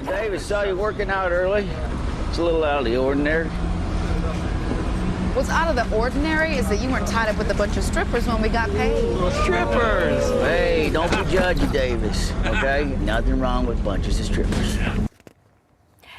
David, saw you working out early. It's a little out of the ordinary. What's out of the ordinary is that you weren't tied up with a bunch of strippers when we got paid. Strippers! Hey, don't be judgy, Davis, okay? Nothing wrong with bunches of strippers.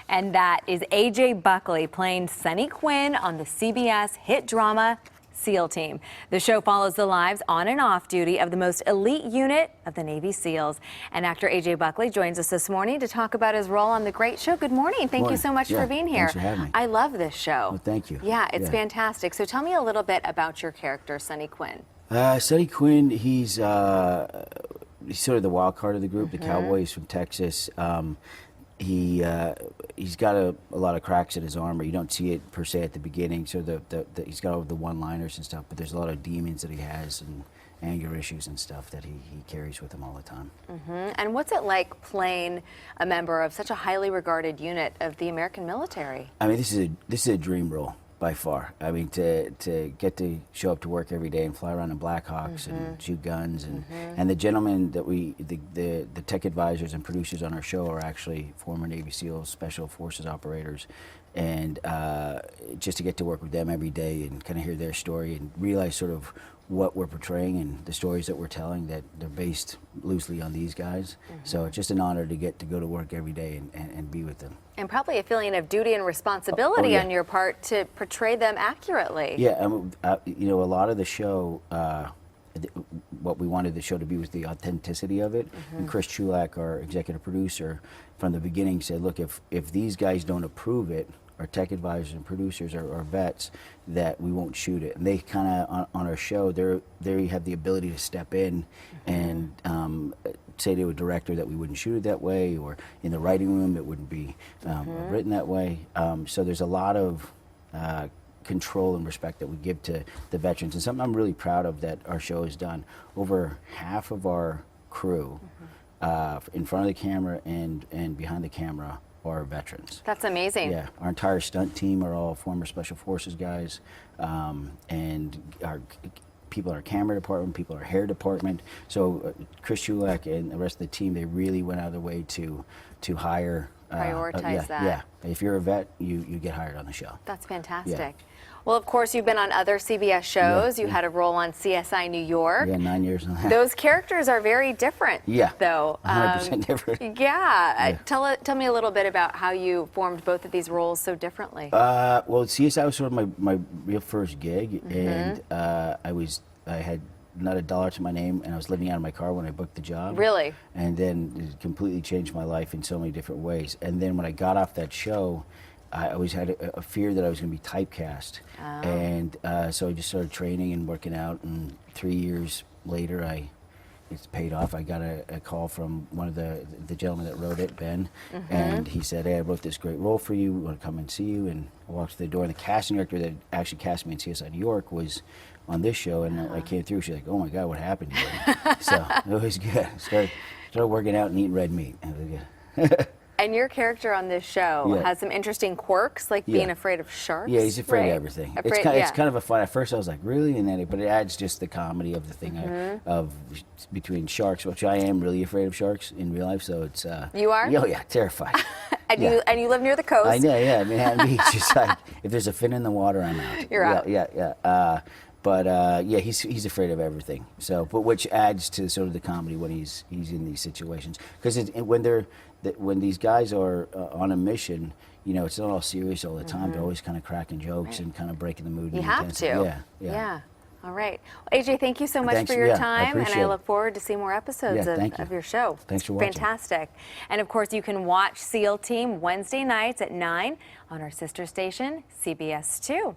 And that is A.J. Buckley playing Sonny Quinn on the CBS hit drama SEAL Team. The show follows the lives on and off duty of the most elite unit of the Navy SEALs. And actor A.J. Buckley joins us this morning to talk about his role on the great show. Good morning. Thank you so much for being here. Thanks for having me. I love this show. Well, thank you. Yeah, it's fantastic. So tell me a little bit about your character, Sonny Quinn. Sonny Quinn, he's sort of the wild card of the group. The cowboy is from Texas. He's got a lot of cracks in his armor. You don't see it per se at the beginning. So he's got all the one-liners and stuff, but there's a lot of demons that he has and anger issues and stuff that he carries with him all the time. And what's it like playing a member of such a highly regarded unit of the American military? I mean, this is a dream role by far. I mean, to get to show up to work every day and fly around in Blackhawks and shoot guns and the gentlemen that the tech advisors and producers on our show are actually former Navy SEALs, Special Forces operators, and just to get to work with them every day and kind of hear their story and realize sort of what we're portraying and the stories that we're telling, that they're based loosely on these guys. So it's just an honor to get to go to work every day and be with them. And probably a feeling of duty and responsibility on your part to portray them accurately. Yeah, you know, a lot of the show, what we wanted the show to be was the authenticity of it. And Chris Chulak, our executive producer, from the beginning said, look, if these guys don't approve it, our tech advisors and producers are vets, that we won't shoot it. And they kind of, on our show, they have the ability to step in and say to a director that we wouldn't shoot it that way, or in the writing room it wouldn't be written that way. So there's a lot of control and respect that we give to the veterans, and something I'm really proud of that our show has done. Over half of our crew in front of the camera and behind the camera are veterans. That's amazing. Yeah, our entire stunt team are all former Special Forces guys, and our people in our camera department, people in our hair department. So Chris Chulak and the rest of the team, they really went out of their way to hire. Prioritize that. Yeah, if you're a vet, you get hired on the show. That's fantastic. Yeah. Well, of course, you've been on other CBS shows. You had a role on CSI New York. Yeah, 9 years on that. Those characters are very different, though. 100% different. Yeah. Tell me a little bit about how you formed both of these roles so differently. Well, CSI was sort of my real first gig, and I had not a dollar to my name, and I was living out of my car when I booked the job. Really? And then it completely changed my life in so many different ways. And then when I got off that show, I always had a fear that I was going to be typecast. And so I just started training and working out, and 3 years later, it's paid off. I got a call from one of the gentlemen that wrote it, Ben, and he said, hey, I wrote this great role for you. We want to come and see you. And I walked through the door, and the casting director that actually cast me in CSI New York was on this show, and I came through. She's like, oh my God, what happened here? So it was good. Started working out and eating red meat. It was good. And your character on this show has some interesting quirks, like being afraid of sharks. Yeah, he's afraid of everything. It's kind of a fun. At first, I was like, really, and then but it adds just the comedy of the thing of between sharks, which I am really afraid of sharks in real life. So it's you are? Oh yeah, terrified. And you live near the coast. I know. Yeah, Manhattan Beach. It's like if there's a fin in the water, I'm out. You're out. Yeah. But yeah, he's afraid of everything. So, but which adds to sort of the comedy when he's in these situations, because when these guys are on a mission, you know, it's not all serious all the time. They're always kind of cracking jokes and kind of breaking the mood. You have to. Yeah. All right. Well, AJ, thank you so much for your time, and I look forward to seeing more episodes of your show. Thanks for watching. Fantastic. And of course, you can watch SEAL Team Wednesday nights at 9 on our sister station, CBS 2.